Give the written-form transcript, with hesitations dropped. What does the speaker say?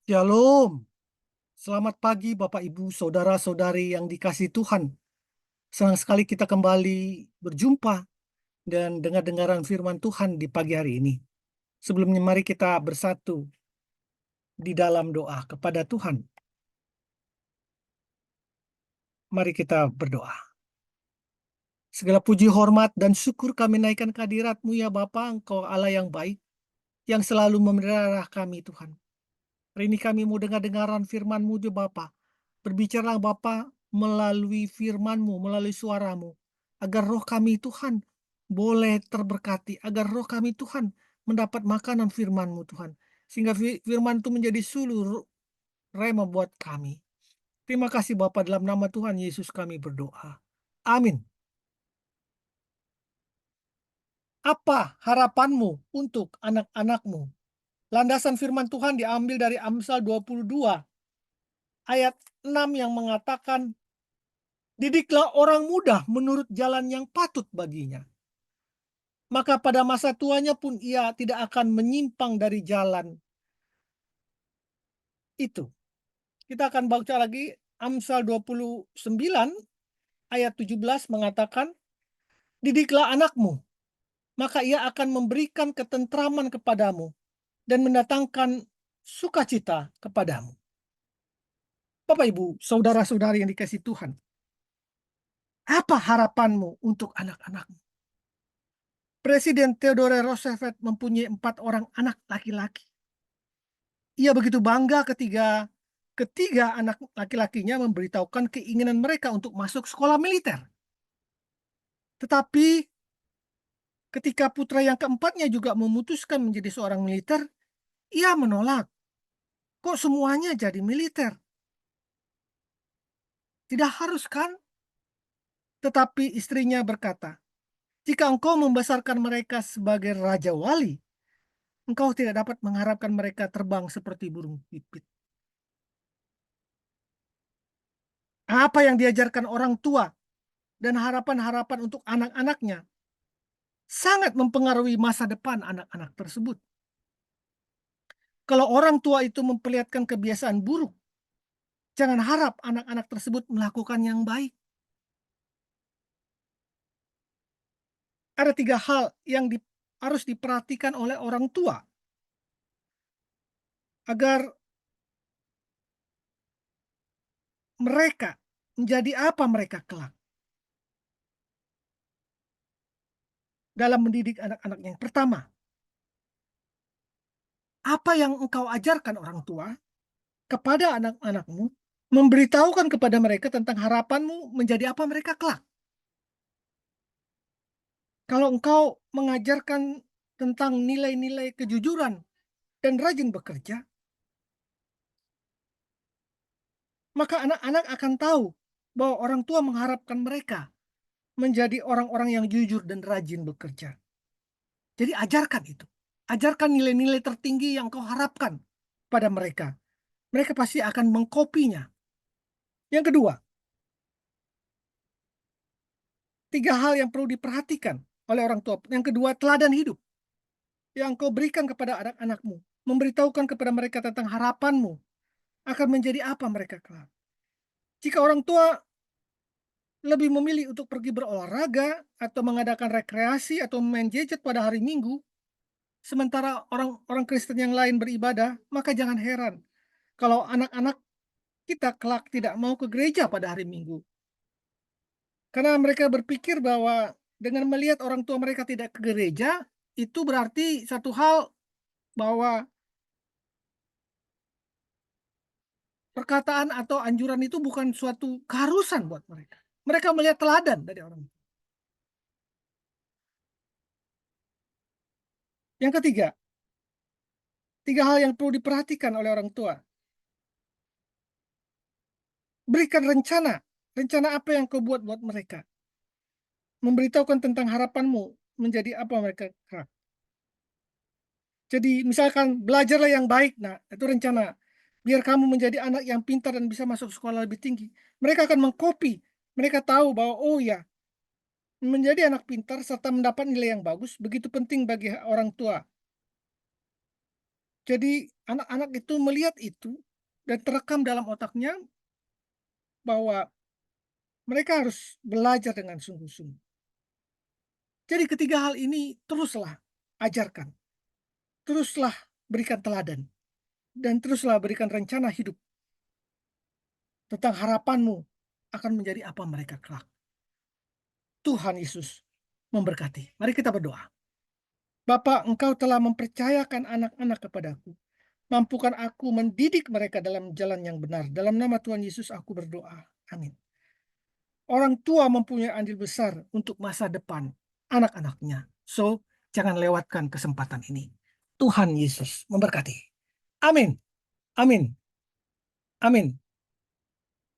Shalom, selamat pagi Bapak Ibu, saudara-saudari yang dikasihi Tuhan. Senang sekali kita kembali berjumpa dan dengar-dengaran firman Tuhan di pagi hari ini. Sebelumnya mari kita bersatu di dalam doa kepada Tuhan. Mari kita berdoa. Segala puji, hormat, dan syukur kami naikkan kehadirat-Mu ya Bapa, Engkau Allah yang baik, yang selalu memelihara kami Tuhan. Hari ini kami mau dengar-dengaran firman-Mu ya Bapa. Berbicaralah Bapa melalui firman-Mu, melalui suara-Mu, agar roh kami Tuhan boleh terberkati, agar roh kami Tuhan mendapat makanan firman-Mu Tuhan. Sehingga firman itu menjadi suluh rema buat kami. Terima kasih Bapa, dalam nama Tuhan Yesus kami berdoa. Amin. Apa harapanmu untuk anak-anakmu? Landasan firman Tuhan diambil dari Amsal 22 ayat 6 yang mengatakan, didiklah orang muda menurut jalan yang patut baginya. Maka pada masa tuanya pun ia tidak akan menyimpang dari jalan itu. Kita akan baca lagi Amsal 29 ayat 17 mengatakan, didiklah anakmu, maka ia akan memberikan ketentraman kepadamu dan mendatangkan sukacita kepadamu. Bapak Ibu, saudara-saudari yang dikasihi Tuhan, apa harapanmu untuk anak-anakmu? Presiden Theodore Roosevelt mempunyai 4 orang anak laki-laki. Ia begitu bangga ketiga anak laki-lakinya memberitahukan keinginan mereka untuk masuk sekolah militer. Tetapi ketika putra yang keempatnya juga memutuskan menjadi seorang militer, ia menolak. Kok semuanya jadi militer? Tidak harus kan? Tetapi istrinya berkata, jika engkau membesarkan mereka sebagai raja wali, engkau tidak dapat mengharapkan mereka terbang seperti burung pipit. Apa yang diajarkan orang tua dan harapan-harapan untuk anak-anaknya sangat mempengaruhi masa depan anak-anak tersebut. Kalau orang tua itu memperlihatkan kebiasaan buruk, jangan harap anak-anak tersebut melakukan yang baik. Ada 3 hal yang harus diperhatikan oleh orang tua agar mereka menjadi apa mereka kelak dalam mendidik anak-anak. Yang pertama, apa yang engkau ajarkan orang tua kepada anak-anakmu, memberitahukan kepada mereka tentang harapanmu menjadi apa mereka kelak. Kalau engkau mengajarkan tentang nilai-nilai kejujuran dan rajin bekerja, maka anak-anak akan tahu bahwa orang tua mengharapkan mereka menjadi orang-orang yang jujur dan rajin bekerja. Jadi ajarkan itu. Ajarkan nilai-nilai tertinggi yang kau harapkan pada mereka. Mereka pasti akan mengkopinya. Yang kedua, 3 hal yang perlu diperhatikan oleh orang tua. Yang kedua, teladan hidup yang kau berikan kepada anak-anakmu. Memberitahukan kepada mereka tentang harapanmu akan menjadi apa mereka kelak. Jika orang tua lebih memilih untuk pergi berolahraga atau mengadakan rekreasi atau main gadget pada hari Minggu, sementara orang-orang Kristen yang lain beribadah, maka jangan heran kalau anak-anak kita kelak tidak mau ke gereja pada hari Minggu. Karena mereka berpikir bahwa dengan melihat orang tua mereka tidak ke gereja, itu berarti satu hal bahwa perkataan atau anjuran itu bukan suatu keharusan buat mereka. Mereka melihat teladan dari orang. Yang ketiga, 3 hal yang perlu diperhatikan oleh orang tua. Berikan rencana. Rencana apa yang kau buat buat mereka. Memberitahukan tentang harapanmu menjadi apa mereka kelak. Jadi misalkan belajarlah yang baik, nah itu rencana. Biar kamu menjadi anak yang pintar dan bisa masuk sekolah lebih tinggi. Mereka akan mengcopy. Mereka tahu bahwa oh ya, menjadi anak pintar serta mendapat nilai yang bagus begitu penting bagi orang tua. Jadi anak-anak itu melihat itu dan terekam dalam otaknya bahwa mereka harus belajar dengan sungguh-sungguh. Jadi ketiga hal ini teruslah ajarkan, teruslah berikan teladan, dan teruslah berikan rencana hidup tentang harapanmu akan menjadi apa mereka kelak. Tuhan Yesus memberkati. Mari kita berdoa. Bapa, Engkau telah mempercayakan anak-anak kepadaku. Mampukan aku mendidik mereka dalam jalan yang benar. Dalam nama Tuhan Yesus aku berdoa. Amin. Orang tua mempunyai andil besar untuk masa depan anak-anaknya. So, jangan lewatkan kesempatan ini. Tuhan Yesus memberkati. Amin. Amin. Amin.